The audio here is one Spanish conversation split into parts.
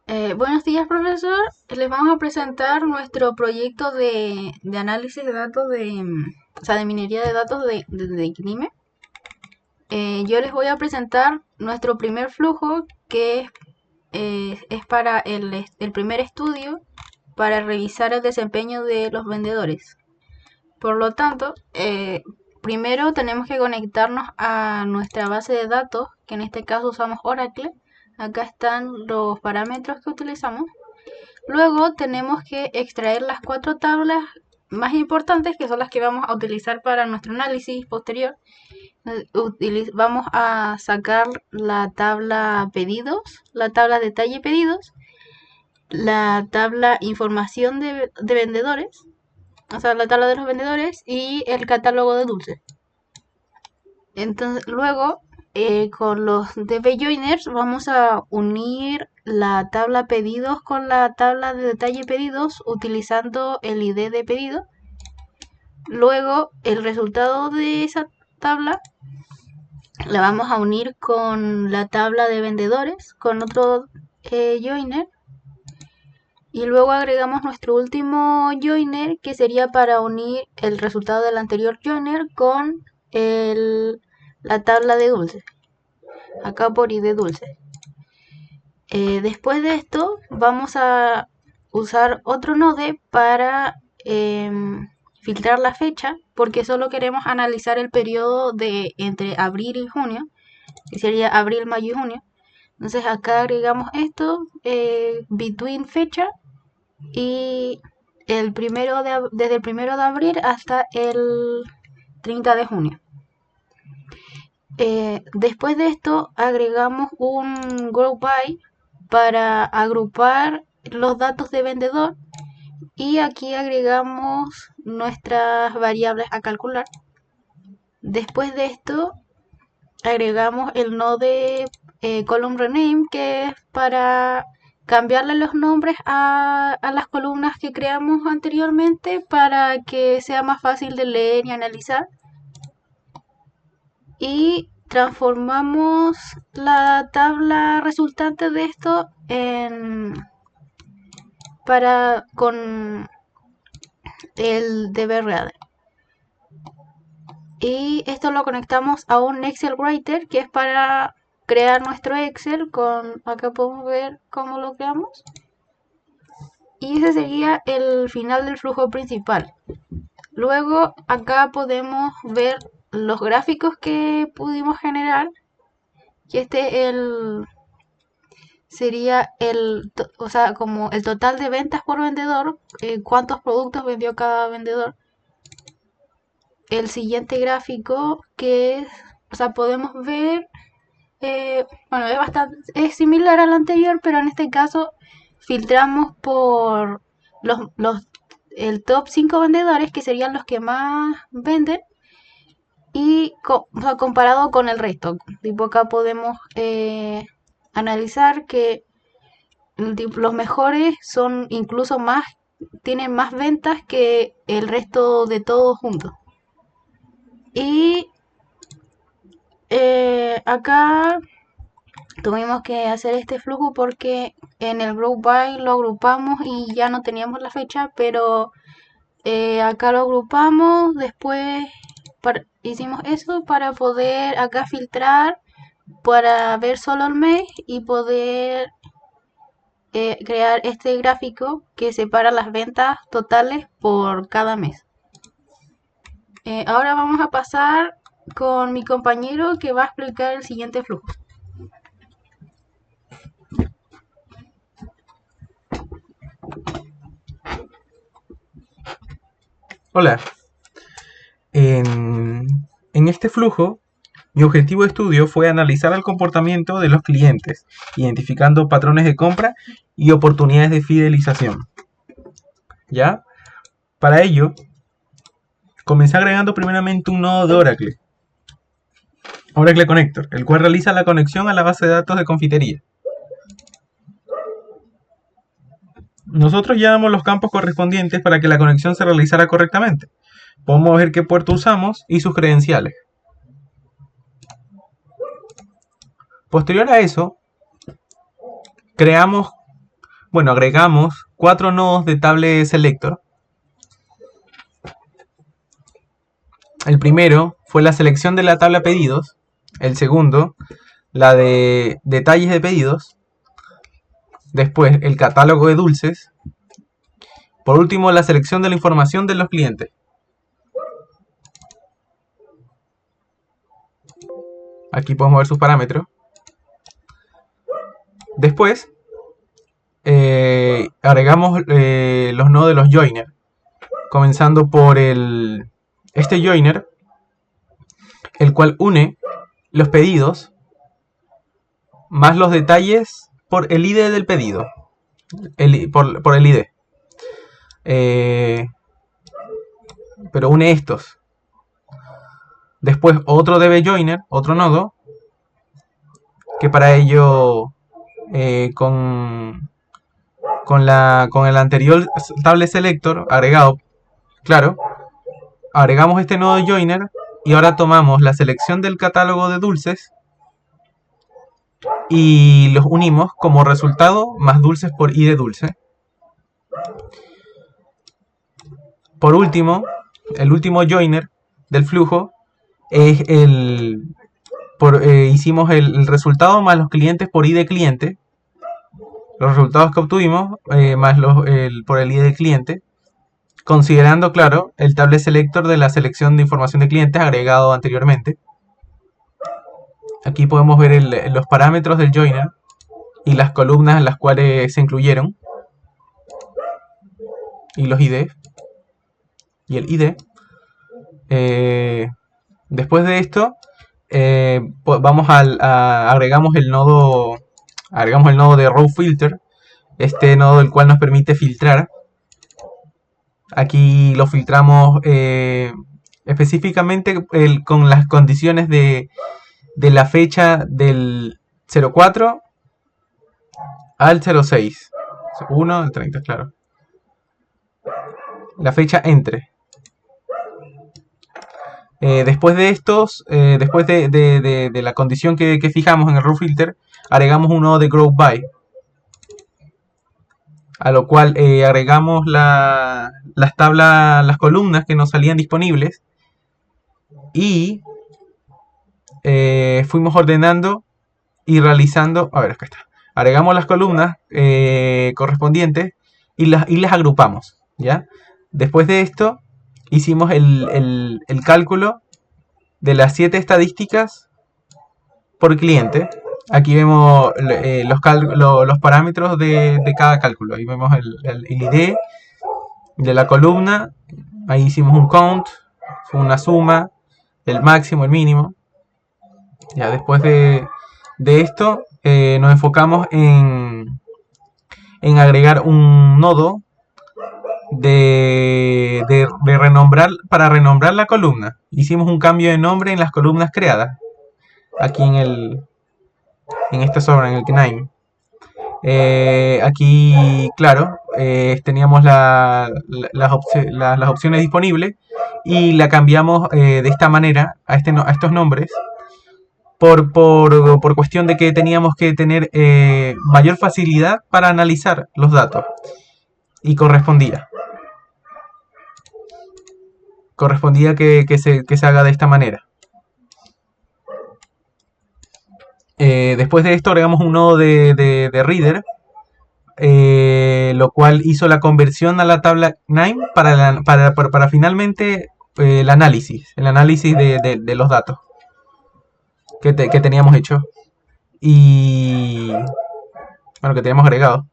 Buenos días, profesor. Les vamos a presentar nuestro proyecto de análisis de datos o sea, de minería de datos de CNIME. Yo les voy a presentar nuestro primer flujo, que es para el primer estudio, para revisar el desempeño de los vendedores. Por lo tanto, primero tenemos que conectarnos a nuestra base de datos, que en este caso usamos Oracle. Acá están los parámetros que utilizamos. Luego tenemos que extraer las 4 tablas más importantes, que son las que vamos a utilizar para nuestro análisis posterior. Vamos a sacar la tabla pedidos, la tabla detalle pedidos, la tabla información de vendedores, o sea, la tabla de los vendedores y el catálogo de dulces. Entonces, luego, con los DB Joiners vamos a unir la tabla pedidos con la tabla de detalle pedidos utilizando el ID de pedido. Luego, el resultado de esa tabla la vamos a unir con la tabla de vendedores, con otro joiner. Y luego agregamos nuestro último joiner, que sería para unir el resultado del anterior joiner con la tabla de dulces. Acá por ID dulce. Después de esto vamos a usar otro node para filtrar la fecha, porque solo queremos analizar el periodo de entre abril y junio, que sería abril, mayo y junio. Entonces acá agregamos esto, between fecha, y desde el 1 de abril hasta el 30 de junio. Después de esto agregamos un group by para agrupar los datos de vendedor, y aquí agregamos nuestras variables a calcular. Después de esto agregamos el node column rename, que es para cambiarle los nombres a las columnas que creamos anteriormente para que sea más fácil de leer y analizar. Y transformamos la tabla resultante de esto con el DBReader. Y esto lo conectamos a un Excel Writer, que es para crear nuestro Excel. Acá podemos ver cómo lo creamos. Y ese sería el final del flujo principal. Luego acá podemos ver los gráficos que pudimos generar, y este sería o sea, como el total de ventas por vendedor, cuántos productos vendió cada vendedor. El siguiente gráfico, o sea, podemos ver, bueno, es similar al anterior, pero en este caso filtramos por el top 5 vendedores, que serían los que más venden, y o sea, comparado con el resto. Tipo, acá podemos analizar que los mejores son incluso tienen más ventas que el resto de todos juntos. Y acá tuvimos que hacer este flujo porque en el group by lo agrupamos y ya no teníamos la fecha, pero acá lo agrupamos. Después hicimos eso para poder acá filtrar, para ver solo el mes y poder crear este gráfico que separa las ventas totales por cada mes. Ahora vamos a pasar con mi compañero, que va a explicar el siguiente flujo. Hola. En este flujo, mi objetivo de estudio fue analizar el comportamiento de los clientes, identificando patrones de compra y oportunidades de fidelización. ¿Ya? Para ello, comencé agregando primeramente un nodo de Oracle Connector, el cual realiza la conexión a la base de datos de confitería. Nosotros llamamos los campos correspondientes para que la conexión se realizara correctamente. Podemos ver qué puerto usamos y sus credenciales. Posterior a eso, creamos Bueno, agregamos 4 nodos de Table Selector. El primero fue la selección de la tabla pedidos. El segundo, la de detalles de pedidos. Después, el catálogo de dulces. Por último, la selección de la información de los clientes. Aquí podemos ver sus parámetros. Después, agregamos los nodos de los joiner. Comenzando por este joiner, el cual une los pedidos más los detalles por el ID del pedido. Por el ID. Pero une estos. Después otro DB joiner, otro nodo, que para ello con el anterior table selector agregado, claro, agregamos este nodo joiner y ahora tomamos la selección del catálogo de dulces y los unimos como resultado más dulces por ID dulce. Por último, el último joiner del flujo es hicimos el resultado más los clientes por ID cliente. Los resultados que obtuvimos más por el ID del cliente, considerando, claro, el table selector de la selección de información de clientes agregado anteriormente. Aquí podemos ver los parámetros del joiner y las columnas en las cuales se incluyeron, y los ID y el ID. Después de esto vamos agregamos el nodo de row filter, este nodo el cual nos permite filtrar. Aquí lo filtramos específicamente con las condiciones de la fecha del 04 al 06, 1 al 30, claro, la fecha entre. Después de estos, después de la condición que fijamos en el row filter, agregamos un nodo de group by, a lo cual agregamos las columnas que nos salían disponibles y fuimos ordenando y realizando. A ver, acá está. Agregamos las columnas correspondientes y las agrupamos, ¿ya? Después de esto hicimos el cálculo de las 7 estadísticas por cliente. Aquí vemos los parámetros de cada cálculo. Ahí vemos el ID de la columna. Ahí hicimos un count, una suma, el máximo, el mínimo. Ya después de esto nos enfocamos en agregar un nodo de renombrar, para renombrar la columna. Hicimos un cambio de nombre en las columnas creadas aquí en este sobre, en el Knime. Aquí, claro, teníamos las opciones disponibles y la cambiamos de esta manera a estos nombres por cuestión de que teníamos que tener mayor facilidad para analizar los datos, y correspondía que se haga de esta manera. Después de esto agregamos un nodo de reader, lo cual hizo la conversión a la tabla Knime para finalmente el análisis de los datos que teníamos hecho y bueno, que teníamos agregado.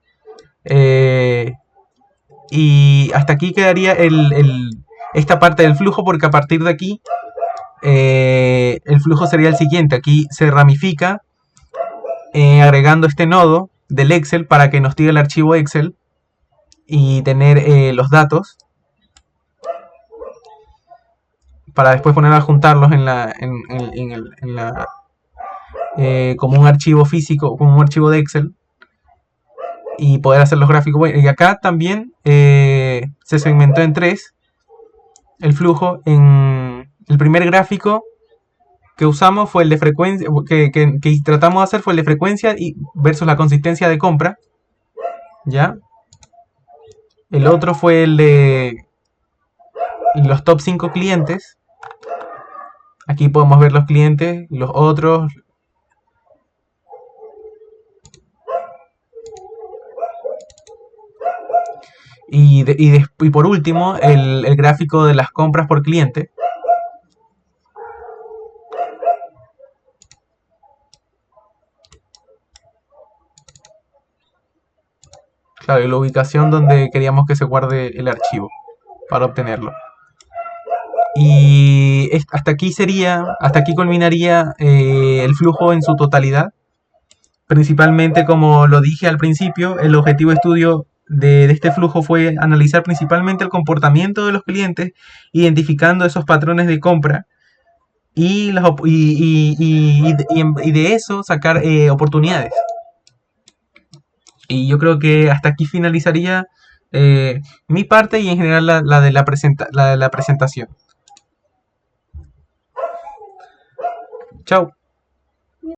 Y hasta aquí quedaría esta parte del flujo, porque a partir de aquí el flujo sería el siguiente. Aquí se ramifica agregando este nodo del Excel para que nos tire el archivo Excel y tener los datos para después poner a juntarlos como un archivo físico, como un archivo de Excel, y poder hacer los gráficos. Y acá también se segmentó en 3 el flujo. En el primer gráfico que usamos fue el de frecuencia, que tratamos de hacer fue el de frecuencia y versus la consistencia de compra. ¿Ya? El otro fue el de los top 5 clientes. Aquí podemos ver los clientes, los otros. Y por último, el gráfico de las compras por cliente. Claro, y la ubicación donde queríamos que se guarde el archivo para obtenerlo. Y hasta aquí culminaría el flujo en su totalidad. Principalmente, como lo dije al principio, el objetivo de estudio de este flujo fue analizar principalmente el comportamiento de los clientes, identificando esos patrones de compra y de eso sacar oportunidades. Y yo creo que hasta aquí finalizaría mi parte y en general la de la presentación. Chao.